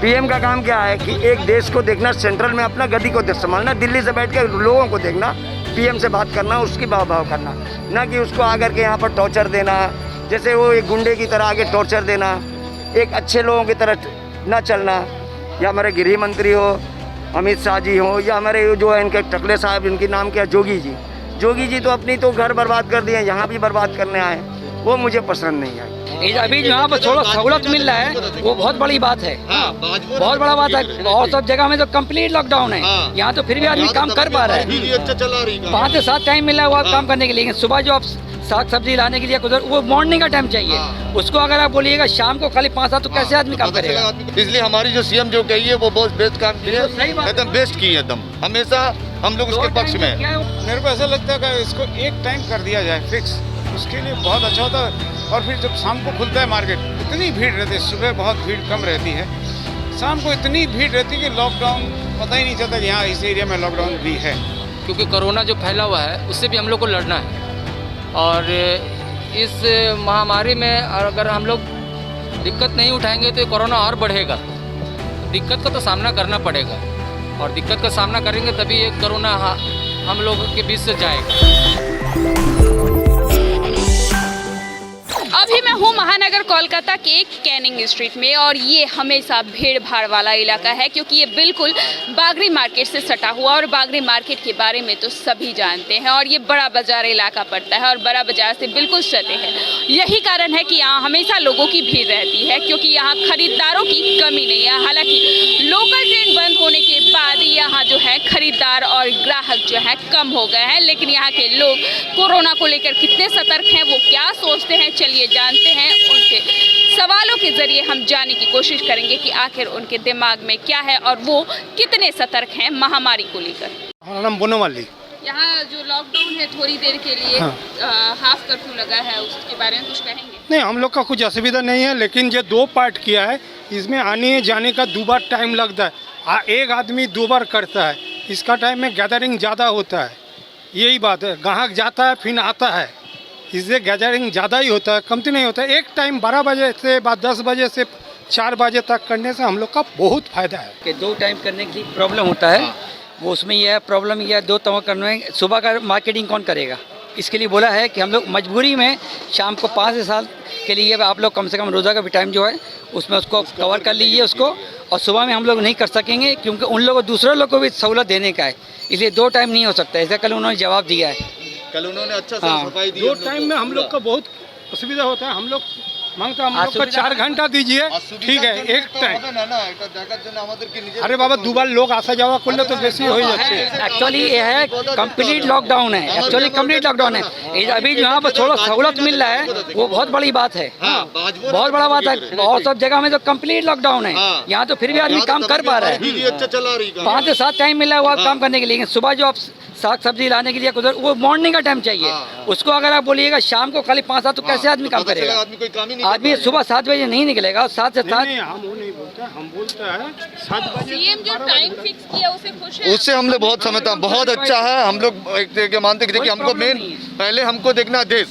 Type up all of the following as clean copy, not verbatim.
PM का काम क्या है कि एक देश को देखना, सेंट्रल में अपना गद्दी को संभालना, दिल्ली से बैठ के लोगों को देखना, पीएम से बात करना, उसकी भाव करना, ना कि उसको आकर के यहाँ पर टॉर्चर देना, जैसे वो एक गुंडे की तरह आगे टॉर्चर देना, एक अच्छे लोगों की तरह ना चलना। या हमारे गृह मंत्री हो, अमित शाह जी हो, या हमारे जो है इनके टकले साहब, इनकी नाम क्या, जोगी जी तो अपनी तो घर बर्बाद कर दिए, यहाँ भी बर्बाद करने आए, वो मुझे पसंद नहीं आई। अभी यहाँ पर थोड़ा सहूलत मिल रहा है वो बहुत बड़ी बात है, बहुत बड़ा बात है। और सब जगह में तो कंप्लीट लॉकडाउन है, यहाँ तो फिर भी आदमी काम कर पा रहा है। 5 से 7 टाइम मिल रहा है वो काम करने के लिए। सुबह जो आप साग सब्जी लाने के लिए उधर वो मॉर्निंग का टाइम चाहिए, उसको अगर आप बोलिएगा शाम को खाली 5-7 तो कैसे आदमी काम करेगा। इसलिए हमारी जो सीएम जो कही है वो बहुत बेस्ट काम की है, एकदम बेस्ट की है, एकदम हमेशा हम लोग उसके पक्ष में। मेरे को ऐसा लगता है कि इसको एक टाइम कर दिया जाए फिक्स, उसके लिए बहुत अच्छा होता है। और फिर जब शाम को खुलता है मार्केट, इतनी भीड़ रहती है, सुबह बहुत भीड़ कम रहती है, शाम को इतनी भीड़ रहती है कि लॉकडाउन पता ही नहीं चलता कि यहाँ इस एरिया में लॉकडाउन भी है। क्योंकि कोरोना जो फैला हुआ है उससे भी हम लोग को लड़ना है, और इस महामारी में अगर हम लोग दिक्कत नहीं उठाएंगे तो कोरोना और बढ़ेगा। दिक्कत का तो सामना करना पड़ेगा, और दिक्कत का सामना करेंगे तभी ये कोरोना हम लोगों के बीच से जाएगा। अभी मैं हूँ महानगर कोलकाता के कैनिंग स्ट्रीट में, और ये हमेशा भीड़ भाड़ वाला इलाका है क्योंकि ये बिल्कुल बागरी मार्केट से सटा हुआ, और बागरी मार्केट के बारे में तो सभी जानते हैं। और ये बड़ा बाजार इलाका पड़ता है और बड़ा बाजार से बिल्कुल सटे है। यही कारण है कि यहाँ हमेशा लोगों की भीड़ रहती है क्योंकि यहाँ खरीदारों की कमी नहीं है। हालांकि लोकल ट्रेन बंद होने के बाद यहाँ जो है खरीदार और ग्राहक जो है कम हो गए हैं, लेकिन यहाँ के लोग कोरोना को लेकर कितने सतर्क हैं, वो क्या सोचते हैं, चलिए जानते हैं। उनसे सवालों के जरिए हम जानने की कोशिश करेंगे कि आखिर उनके दिमाग में क्या है और वो कितने सतर्क हैं महामारी को लेकर। हमारा नाम बोनोवाली। यहाँ जो लॉकडाउन है थोड़ी देर के लिए, हाफ कर्फ्यू लगा है, उसके बारे में कुछ कहेंगे? नहीं, हम लोग का कुछ असुविधा नहीं है, लेकिन ये 2 पार्ट किया है, इसमें आने जाने का 2 बार टाइम लगता है। एक आदमी 2 बार करता है, इसका टाइम में गैदरिंग ज़्यादा होता है, यही बात है। ग्राहक जाता है फिर आता है, इससे गैदरिंग ज़्यादा ही होता है, कमती नहीं होता है। एक टाइम 12 बजे से 10 बजे से 4 बजे तक करने से हम लोग का बहुत फायदा है। कि 2 टाइम करने की प्रॉब्लम होता है, वो उसमें यह प्रॉब्लम, यह 2 टाइम करने में सुबह का मार्केटिंग कौन करेगा। इसके लिए बोला है कि हम लोग मजबूरी में शाम को 5 से 7 के लिए आप लोग कम से कम रोज़ा का भी टाइम जो है उसमें उसको कवर कर लीजिए उसको, और सुबह में हम लोग नहीं कर सकेंगे क्योंकि उन लोगों दूसरे लोग को भी सहूलत देने का है, इसलिए 2 टाइम नहीं हो सकता। ऐसा कल उन्होंने जवाब दिया है, कल उन्होंने अच्छा सफाई दी। 2 टाइम में हम लोग का बहुत असुविधा होता है, हम लोग मांगता हम लोग को 4 घंटा दीजिए, ठीक है, एक टाइम। अरे बाबा 2 बार लोग आसा जावा कर ले तो बेसी हो जाते हैं। एक्चुअली ये है कंप्लीट लॉकडाउन है, एक्चुअली कंप्लीट लॉकडाउन है। अभी यहाँ पर थोड़ा सहूलत मिल रहा है वो बहुत बड़ी बात है, बहुत बड़ा बात है। और सब जगह में तो कंप्लीट लॉकडाउन है, यहाँ तो फिर भी आदमी काम कर पा रहा है। 5 से 7 टाइम मिल रहा है वो काम करने के लिए। सुबह जो आप साग सब्जी लाने के लिए उधर वो मॉर्निंग का टाइम चाहिए, उसको अगर आप बोलिएगा शाम को खाली 5-7 तो कैसे आदमी काम करेगा। आदमी सुबह 7 बजे नहीं निकलेगा, 7 से 7 हम वो नहीं बोलते, हम बोलते हैं 7 बजे। सीएम जो टाइम फिक्स किया उसे खुश है? उससे हम लोग बहुत समझता हैं, बहुत अच्छा है। हम लोग एक तरीके मानते हैं कि हमको मेन पहले हमको देखना देश,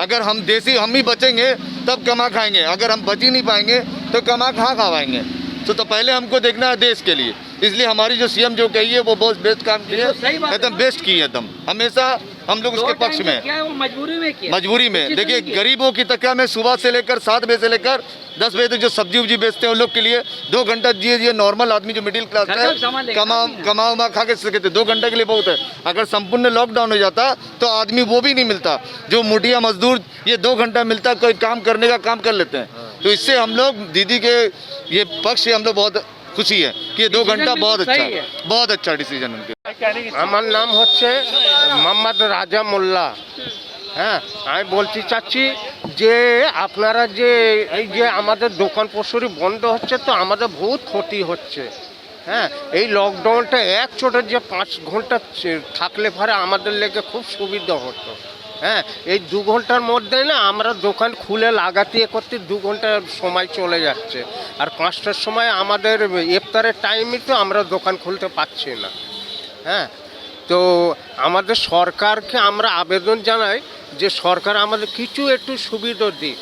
अगर हम देसी हम ही बचेंगे तब कमा खाएंगे, अगर हम बच ही नहीं पाएंगे तो कमा कहाँ खा पाएंगे। तो पहले हमको देखना है देश के लिए, इसलिए हमारी जो सीएम जो कही है वो बहुत बेस्ट काम की है, एकदम बेस्ट की है, एकदम हमेशा हम लोग उसके पक्ष में। क्या है वो मजबूरी में किया, मजबूरी में देखिए गरीबों की तकिया में सुबह से लेकर 7 बजे से लेकर 10 बजे तक जो सब्जी उब्जी बेचते हैं उन लोग के लिए 2 घंटा दिए। नॉर्मल आदमी जो मिडिल क्लास है कमा खा के सके 2 घंटे के लिए बहुत है। अगर संपूर्ण लॉकडाउन हो जाता तो आदमी वो भी नहीं मिलता, जो मुठिया मजदूर ये 2 घंटा मिलता, कोई काम करने का काम कर लेते हैं। तो इससे हम लोग दीदी के ये पक्ष से हम लोग बहुत खुशी है कि 2 घंटा बहुत अच्छा है, बहुत अच्छा डिसीजन उनके। আমার নাম হচ্ছে মোহাম্মদ রাজা মোল্লা। হ্যাঁ, আমি বলতে চাচ্ছি যে আপনারা যে এই যে আমাদের দোকান পসরি বন্ধ হচ্ছে তো আমাদের বহুত ক্ষতি হচ্ছে। হ্যাঁ, এই লকডাউনটা এক চোটে যে 5 ঘন্টা থাকলে পরে আমাদের লেগে খুব সুবিধা হতো। হ্যাঁ, এই 2 ঘন্টার মধ্যে না আমরা দোকান খুলে লাগাতে করতে 2 ঘন্টা সময় চলে যাচ্ছে, আর 5টার সময় আমাদের ইফতারের টাইমে তো আমরা দোকান খুলতে পারছি না। হ্যাঁ, তো আমাদের সরকারকে আমরা আবেদন জানাই যে সরকার আমাদের কিছু একটু সুবিধা দিক।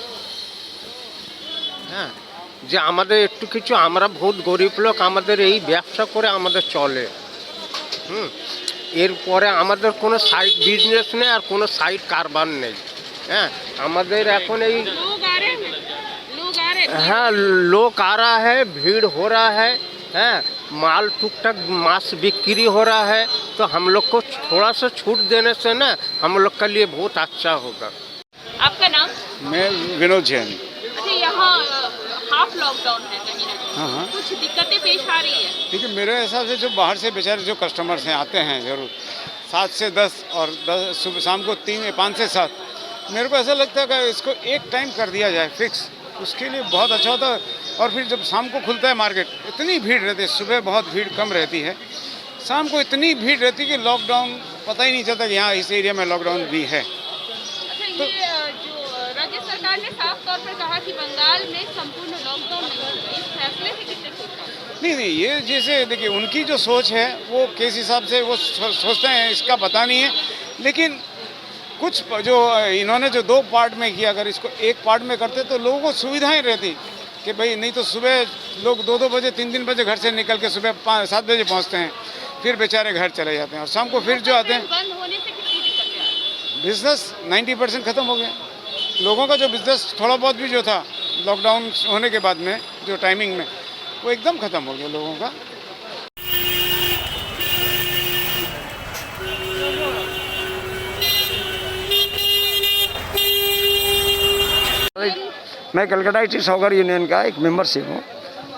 হ্যাঁ, যে আমাদের একটু কিছু, আমরা বহুত গরিব লোক, আমাদের এই ব্যবসা করে আমাদের চলে। এরপরে আমাদের কোনো সাইড বিজনেস নেই আর কোনো সাইড কারবার নেই। হ্যাঁ, আমাদের এখন এই लोग आ रहे हैं, लोग आ रहे हैं। हाँ, लोग आ रहा है, भीड़ हो रहा है, हैं, माल टुक टक मांस बिक्री हो रहा है, तो हम लोग को थोड़ा सा छूट देने से ना हम लोग के लिए बहुत अच्छा होगा। आपका नाम? मैं विनोद जैन। अच्छा, यहाँ हाफ लॉकडाउन है कहीं ना कहीं, हाँ। कुछ दिक्कतें पेश आ रही है? देखिए मेरे हिसाब से जो बाहर से बेचारे जो कस्टमर्स हैं आते हैं ज़रूर 7 से 10 और 10 सुबह शाम को 3 या 5 से 7, मेरे को ऐसा लगता है कि इसको एक टाइम कर दिया जाए फिक्स, उसके लिए बहुत अच्छा होता है। और फिर जब शाम को खुलता है मार्केट, इतनी भीड़ रहती है, सुबह बहुत भीड़ कम रहती है, शाम को इतनी भीड़ रहती है कि लॉकडाउन पता ही नहीं चलता कि यहाँ इस एरिया में लॉकडाउन भी है। अच्छा, ये जो राज्य सरकार ने साफ तौर पर कहा कि बंगाल में संपूर्ण लॉकडाउन नहीं होगा, इस फैसले से कितने खुश हैं? नहीं, ये जैसे देखिए उनकी जो सोच है वो किस हिसाब से वो सोचते हैं इसका पता नहीं है, लेकिन कुछ जो इन्होंने जो 2 पार्ट में किया, अगर इसको एक पार्ट में करते तो लोगों को सुविधाएं रहती कि भाई नहीं तो सुबह लोग 2-2 बजे 3-3 बजे घर से निकल के सुबह 5-7 बजे पहुंचते हैं, फिर बेचारे घर चले जाते हैं और शाम को फिर जो आते हैं। बंद होने से कितनी दिक्कतें आ रही बिजनेस 90% ख़त्म हो गया लोगों का। जो बिजनेस थोड़ा बहुत भी जो था लॉकडाउन होने के बाद में जो टाइमिंग में, वो एकदम ख़त्म हो गया लोगों का। मैं कलकत्ता स्टेट सॉकर यूनियन का एक मेंबरशिप हूँ।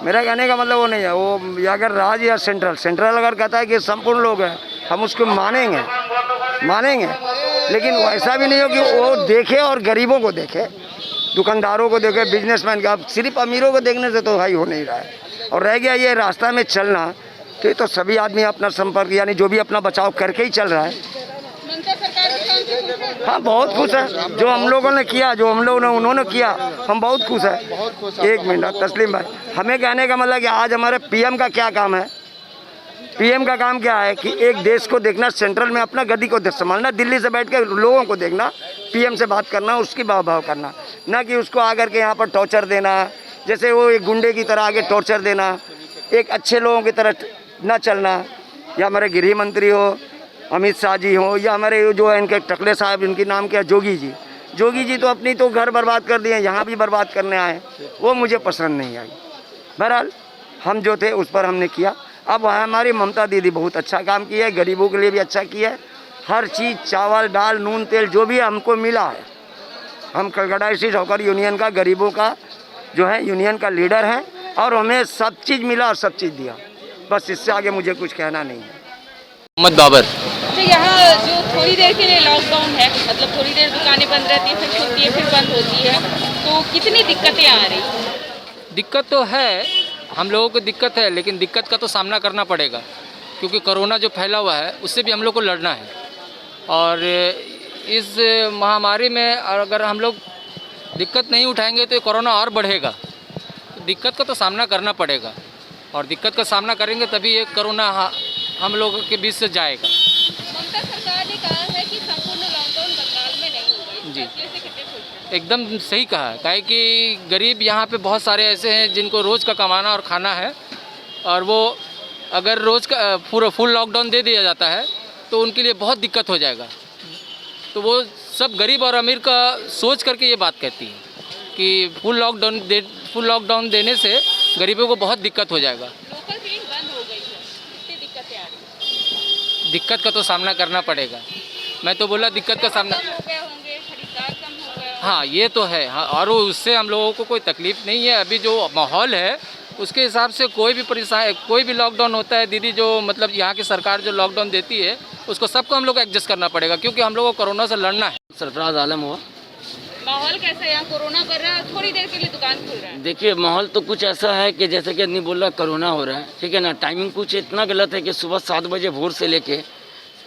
मेरा कहने का मतलब वो नहीं है, वो या अगर राज्य या सेंट्रल अगर कहता है कि संपूर्ण लोग हैं, हम उसको मानेंगे, लेकिन वैसा भी नहीं हो कि वो देखे और गरीबों को देखे, दुकानदारों को देखे, बिजनेसमैन का। अब सिर्फ अमीरों को देखने से तो भाई हो नहीं रहा है। और रह गया ये रास्ता में चलना, तो ये तो सभी आदमी अपना संपर्क यानी जो भी अपना बचाव करके ही चल रहा है। ममता सरकार के काम से खुश हैं? हाँ, बहुत खुश है। जो हम लोगों ने किया, जो हम लोगों ने उन्होंने किया, हम बहुत खुश है। एक मिनट तस्लीम भाई, हमें कहने का मतलब कि आज हमारे पीएम का क्या काम है? पीएम का काम क्या है कि एक देश को देखना, सेंट्रल में अपना गद्दी को संभालना, दिल्ली से बैठ के लोगों को देखना, पीएम से बात करना, उसकी भाव करना, ना कि उसको आकर के यहाँ पर टॉर्चर देना, जैसे वो एक गुंडे की तरह आगे टॉर्चर देना, एक अच्छे लोगों की तरह ना चलना। या हमारे गृह मंत्री हो, अमित शाह जी हो, या हमारे जो है इनके टकले साहब, इनकी नाम क्या, जोगी जी तो अपनी तो घर बर्बाद कर दिए, यहाँ भी बर्बाद करने आए, वो मुझे पसंद नहीं आई। बहरहाल हम जो थे उस पर हमने किया। अब हमारी ममता दीदी बहुत अच्छा काम किया है, गरीबों के लिए भी अच्छा किया है। हर चीज़, चावल दाल नून तेल जो भी हमको मिला है, हम कलकत्ता स्टेट सॉकर यूनियन का, गरीबों का जो है यूनियन का लीडर है, और हमें सब चीज़ मिला और सब चीज़ दिया। बस इससे आगे मुझे कुछ कहना नहीं है। मोहम्मद बाबर। तो यहाँ जो थोड़ी देर के लिए लॉकडाउन है, मतलब थोड़ी देर दुकानें बंद रहती हैं, फिर खुलती है, फिर बंद होती है, तो कितनी दिक्कतें आ रही हैं? दिक्कत तो है, हम लोगों को दिक्कत है, लेकिन दिक्कत का तो सामना करना पड़ेगा, क्योंकि कोरोना जो फैला हुआ है उससे भी हम लोग को लड़ना है। और इस महामारी में अगर हम लोग दिक्कत नहीं उठाएंगे तो कोरोना और बढ़ेगा। तो दिक्कत का तो सामना करना पड़ेगा, और दिक्कत का सामना करेंगे तभी ये कोरोना हम लोगों के बीच से जाएगा। ममता सरकार ने कहा है कि संपूर्ण लॉकडाउन बंगाल में नहीं होगा, इस जी। फैसले से कितने खुश हैं? एकदम सही कहा है, काहे कि गरीब यहाँ पे बहुत सारे ऐसे हैं जिनको रोज़ का कमाना और खाना है, और वो अगर रोज़ का पूरा फुल लॉकडाउन दे दिया जाता है तो उनके लिए बहुत दिक्कत हो जाएगा। तो वो सब गरीब और अमीर का सोच करके ये बात कहती है कि फुल लॉकडाउन देने से गरीबों को बहुत दिक्कत हो जाएगा। लोकल ट्रेन बंद हो गई है, कितनी दिक्कतें आ रही हैं? दिक्कत का तो सामना करना पड़ेगा। मैं तो बोला दिक्कत का सामना, कम हो गए होंगे, खरीदार कम हो गए होंगे। हाँ ये तो है। हाँ, और उससे हम लोगों को कोई तकलीफ़ नहीं है। अभी जो माहौल है उसके हिसाब से कोई भी परेशानी, कोई भी लॉकडाउन होता है दीदी, जो मतलब यहाँ की सरकार जो लॉकडाउन देती है उसको सबको हम लोग एडजस्ट करना पड़ेगा, क्योंकि हम लोगों को कोरोना से लड़ना है। सरफराज आलम हुआ। माहौल कैसा है यहाँ? कोरोना कर रहा है, थोड़ी देर के लिए दुकान खुल रहा है। देखिए माहौल तो कुछ ऐसा है कि जैसे कि आदमी बोल रहा है कोरोना हो रहा है, ठीक है ना। टाइमिंग कुछ इतना गलत है कि सुबह 7 बजे भोर से लेके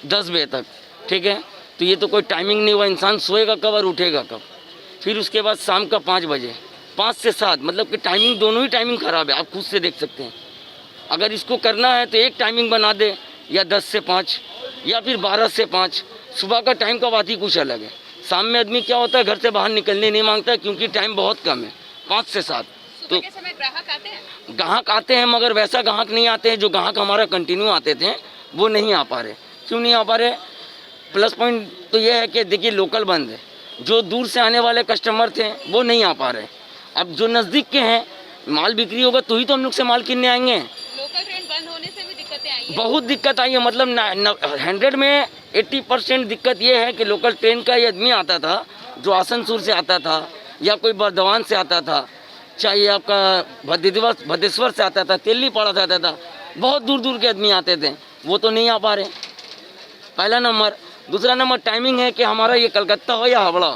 10 बजे तक, ठीक है। तो ये तो कोई टाइमिंग नहीं हुआ, इंसान सोएगा कब और उठेगा कब। फिर उसके बाद शाम का 5 बजे, 5 से 7, मतलब कि टाइमिंग, दोनों ही टाइमिंग ख़राब है, आप खुद से देख सकते हैं। अगर इसको करना है तो एक टाइमिंग बना दे, या 10 से 5 या फिर 12 से 5। सुबह का टाइम का बात ही कुछ अलग है। शाम में आदमी क्या होता है, घर से बाहर निकलने नहीं मांगता है, क्योंकि टाइम बहुत कम है, 5 से 7। तो के समय ग्राहक आते हैं? ग्राहक आते हैं मगर वैसा ग्राहक नहीं आते हैं जो ग्राहक हमारा कंटिन्यू आते थे, वो नहीं आ पा रहे। क्यों नहीं आ पा रहे? प्लस पॉइंट तो ये है कि देखिए लोकल बंद है, जो दूर से आने वाले कस्टमर थे वो नहीं आ पा रहे। अब जो नज़दीक के हैं माल बिक्री होगा तो ही तो हम लोग से माल किनने आएंगे। लोकल ट्रेन बंद होने से भी दिक्कतें आई हैं? बहुत दिक्कत आई है, मतलब 100 में 80% दिक्कत ये है कि लोकल ट्रेन का ये आदमी आता था जो आसनसोल से आता था या कोई बर्धमान से आता था, चाहे आपका भद्देश्वर से आता था, तेलीपाड़ा से आता था, बहुत दूर दूर के आदमी आते थे, वो तो नहीं आ पा रहे। पहला नंबर। दूसरा नंबर टाइमिंग है कि हमारा ये कलकत्ता हो या हावड़ा,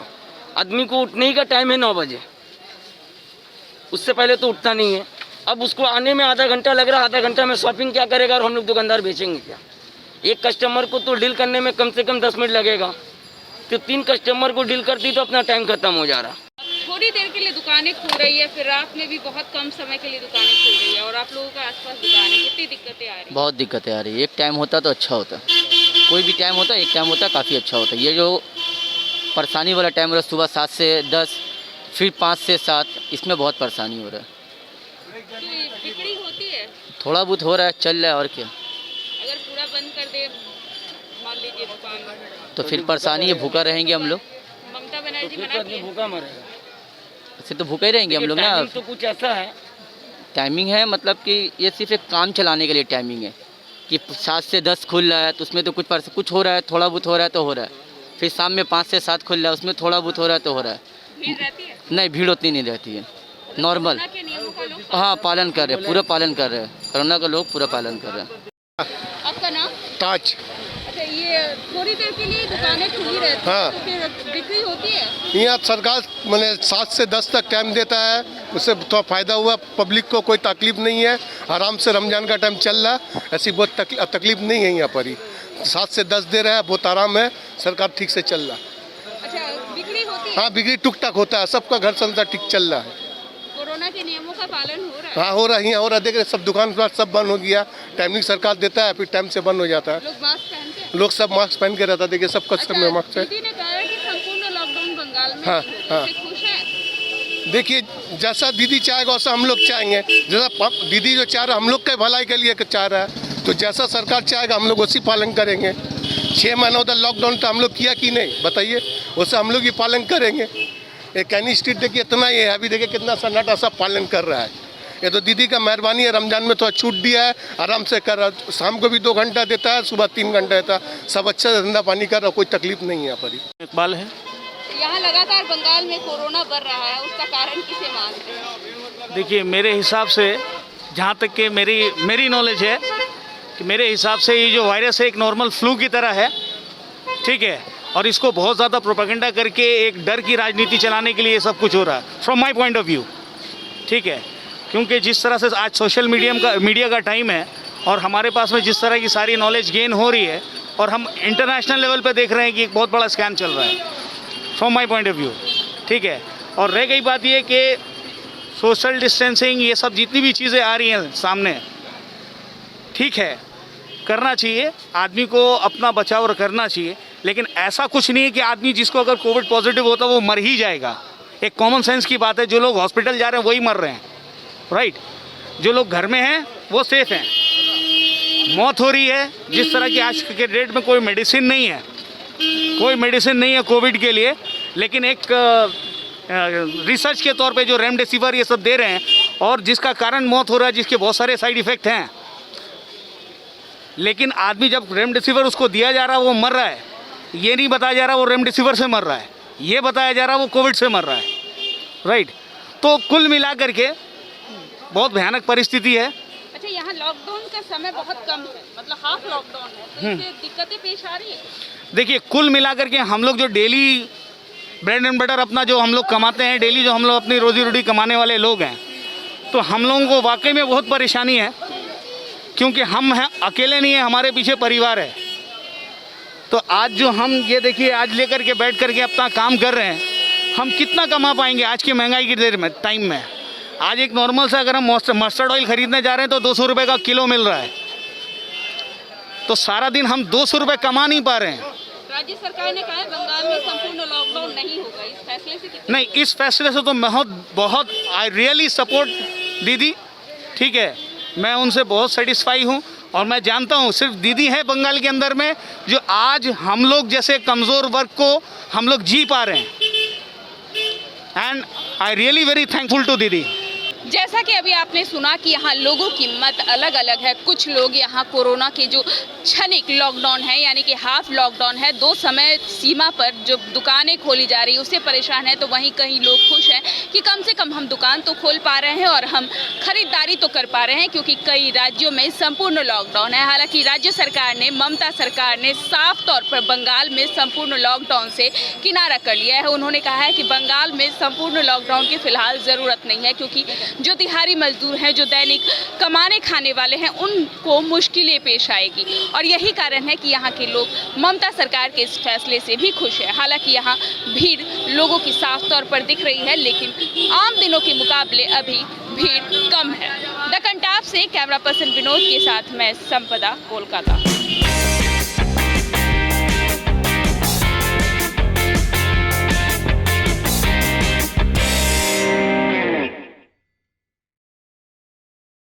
आदमी को उठने ही का टाइम है 9 बजे, उससे पहले तो उठता नहीं है। अब उसको आने में आधा घंटा लग रहा है, आधा घंटा में शॉपिंग क्या करेगा और हम लोग दुकानदार बेचेंगे क्या? एक कस्टमर को तो डील करने में कम से कम 10 मिनट लगेगा, तो 3 कस्टमर को डील करती तो अपना टाइम खत्म हो जा रहा। थोड़ी देर के लिए दुकानें खुल रही है, फिर रात में भी बहुत कम समय के लिए दुकानें खुल रही है और आप लोगों का आसपास दुकान है, कितनी दिक्कतें आ रही हैं? बहुत दिक्कतें आ रही है। एक टाइम होता तो अच्छा होता, कोई भी टाइम होता, एक टाइम होता काफ़ी अच्छा होता। ये जो परेशानी वाला टाइम हो रहा है सुबह 7 से 10 फिर 5 से 7, इसमें बहुत परेशानी हो रहा है। तो बिक्री होती है? थोड़ा बहुत हो रहा है, चल रहा है और क्या। अगर पूरा बंद कर दे मान लीजिए दुकान तो फिर परेशानी है, भूखा रहेंगे हम लोग। ममता बनर्जी मना की है। भूखा मरेगा, ऐसे तो भूखे ही रहेंगे हम लोग ना। टाइमिंग तो कुछ ऐसा है, टाइमिंग है मतलब कि ये सिर्फ एक काम चलाने के लिए टाइमिंग है कि 7 से 10 खुल रहा है तो उसमें तो कुछ हो रहा है, थोड़ा बहुत हो रहा है तो हो रहा है। फिर शाम में 5 से 7 खुल रहा है, उसमें थोड़ा बहुत हो रहा है तो हो रहा है। भीड़ रहती है? नहीं, भीड़ उतनी नहीं रहती है, नॉर्मल। कोरोना के नियमों का लोग हाँ, पालन कर रहे हैं, पूरा पालन कर रहे हैं। कोरोना का लोग पूरा पालन कर रहे हैं। आपका नाम? ताज। अच्छा, ये थोड़ी देर के लिए दुकानें खुली रहती हाँ। है तो फिर बिक्री होती है? यहाँ सरकार मैंने 7 से 10 तक टाइम देता है, उससे थोड़ा फ़ायदा हुआ, पब्लिक को कोई तकलीफ नहीं है, आराम से रमजान का टाइम चल रहा है, ऐसी बहुत तकलीफ नहीं है यहाँ पर ही। 7 से 10 दे रहा है, बहुत आराम है, सरकार ठीक से चल रहा है। अच्छा, बिक्री होती है? हाँ, बिक्री टुक टाक होता है, सबका घर संसार ठीक चल रहा है। कोरोना के नियमों का पालन हो रहा है? हाँ, हो रहा है, यहाँ हो रहा है। देख रहे सब दुकान सब बंद हो गया, टाइमिंग सरकार देता है, फिर टाइम से बंद हो जाता है। लोग मास्क पहनते हैं? लोग सब मास्क पहन के रहता है, देखिए सब कस्टमर में मास्क है। दीदी ने कहा कि संपूर्ण लॉकडाउन बंगाल में हाँ, नहीं हाँ। होगा, इससे खुश हैं? देखिए जैसा दीदी चाहेगा वैसा हम लोग चाहेंगे। जैसा दीदी जो चाह रहा है हम लोग के भलाई के लिए चाह रहा है, तो जैसा सरकार चाहेगा हम लोग उसी पालन करेंगे। 6 महीनों तक लॉकडाउन तो हम लोग किया कि नहीं बताइए, उससे हम लोग ही पालन करेंगे। ये कैनी स्ट्रीट देखिए इतना ही है, अभी देखिए कितना सन्नाटा सब पालन कर रहा है। ये तो दीदी का मेहरबानी है, रमजान में थोड़ा छूट दिया है, आराम से कर रहा। शाम को भी 2 घंटा देता है, सुबह 3 घंटा देता है, सब अच्छा से धंधा पानी कर रहा, कोई तकलीफ नहीं है यहाँ पर ही। इकबाल है। यहाँ लगातार बंगाल में कोरोना बढ़ रहा है, उसका कारण किसे मानते हैं? देखिए मेरे हिसाब से, जहाँ तक कि मेरी नॉलेज है कि मेरे हिसाब से ये जो वायरस है एक नॉर्मल फ्लू की तरह है, ठीक है, और इसको बहुत ज़्यादा प्रोपेगेंडा करके एक डर की राजनीति चलाने के लिए ये सब कुछ हो रहा है, from my point of view, ठीक है। क्योंकि जिस तरह से आज सोशल मीडिया का टाइम है और हमारे पास में जिस तरह की सारी नॉलेज गेन हो रही है और हम इंटरनेशनल लेवल पे देख रहे हैं कि एक बहुत बड़ा स्कैम चल रहा है, from my point of view, ठीक है। और रह गई बात ये कि सोशल डिस्टेंसिंग, ये सब जितनी भी चीज़ें आ रही हैं सामने, ठीक है, करना चाहिए, आदमी को अपना बचाव करना चाहिए, लेकिन ऐसा कुछ नहीं है कि आदमी जिसको अगर कोविड पॉजिटिव होता है वो मर ही जाएगा। एक कॉमन सेंस की बात है, जो लोग हॉस्पिटल जा रहे हैं वही मर रहे हैं, राइट। जो लोग घर में हैं वो सेफ हैं। मौत हो रही है, जिस तरह की आज के डेट में कोई मेडिसिन नहीं है कोविड के लिए, लेकिन एक रिसर्च के तौर पे जो रेमडेसिविर ये सब दे रहे हैं और जिसका कारण मौत हो रहा है, जिसके बहुत सारे साइड इफ़ेक्ट हैं, लेकिन आदमी जब रेमडेसिविर उसको दिया जा रहा है वो मर रहा है। ये नहीं बताया जा रहा वो रेमडेसिविर से मर रहा है, ये बताया जा रहा वो कोविड से मर रहा है, राइट। तो कुल मिला करके बहुत भयानक परिस्थिति है। अच्छा, यहाँ लॉकडाउन का समय बहुत कम है, मतलब हाफ लॉकडाउन है, तो इससे दिक्कतें पेश आ रही है? देखिए कुल मिलाकर के हम लोग जो डेली ब्रेड एंड बटर अपना जो हम लोग कमाते हैं, डेली जो हम लोग अपनी रोजी रोटी कमाने वाले लोग हैं, तो हम लोगों को वाकई में बहुत परेशानी है, क्योंकि हम हैं अकेले नहीं है, हमारे पीछे परिवार है। तो आज जो हम ये देखिए आज लेकर के बैठ करके अपना काम कर रहे हैं, हम कितना कमा पाएंगे आज की महंगाई की देर में टाइम में। आज एक नॉर्मल सा अगर हम मस्टर्ड ऑयल ख़रीदने जा रहे हैं तो 200 रुपये का किलो मिल रहा है, तो सारा दिन हम 200 रुपये कमा नहीं पा रहे हैं। राज्य सरकार ने कहा है बंगाल में संपूर्ण लॉकडाउन नहीं होगा, इस फैसले से कितना? नहीं, इस फैसले से तो बहुत आई रियली सपोर्ट दीदी, ठीक है, मैं उनसे बहुत सेटिस्फाई हूँ। और मैं जानता हूँ सिर्फ दीदी है बंगाल के अंदर में जो आज हम लोग जैसे कमज़ोर वर्ग को हम लोग जी पा रहे हैं। And I really very thankful to didi. जैसा कि अभी आपने सुना कि यहाँ लोगों की मत अलग अलग है। कुछ लोग यहाँ कोरोना के जो क्षणिक लॉकडाउन है यानी कि हाफ लॉकडाउन है, 2 समय सीमा पर जो दुकानें खोली जा रही है उससे परेशान है, तो वहीं कई लोग खुश हैं कि कम से कम हम दुकान तो खोल पा रहे हैं और हम खरीदारी तो कर पा रहे हैं, क्योंकि कई राज्यों में संपूर्ण लॉकडाउन है। हालांकि राज्य सरकार ने, ममता सरकार ने साफ तौर पर बंगाल में संपूर्ण लॉकडाउन से किनारा कर लिया है। उन्होंने कहा है कि बंगाल में संपूर्ण लॉकडाउन की फिलहाल ज़रूरत नहीं है, क्योंकि जो दिहाड़ी मजदूर हैं, जो दैनिक कमाने खाने वाले हैं, उनको मुश्किलें पेश आएगी। और यही कारण है कि यहाँ के लोग ममता सरकार के इस फैसले से भी खुश है। हालांकि यहाँ भीड़ लोगों की साफ तौर पर दिख रही है, लेकिन आम दिनों के मुकाबले अभी भीड़ कम है। द कंटाप से कैमरा पर्सन विनोद के साथ मैं संपदा, कोलकाता।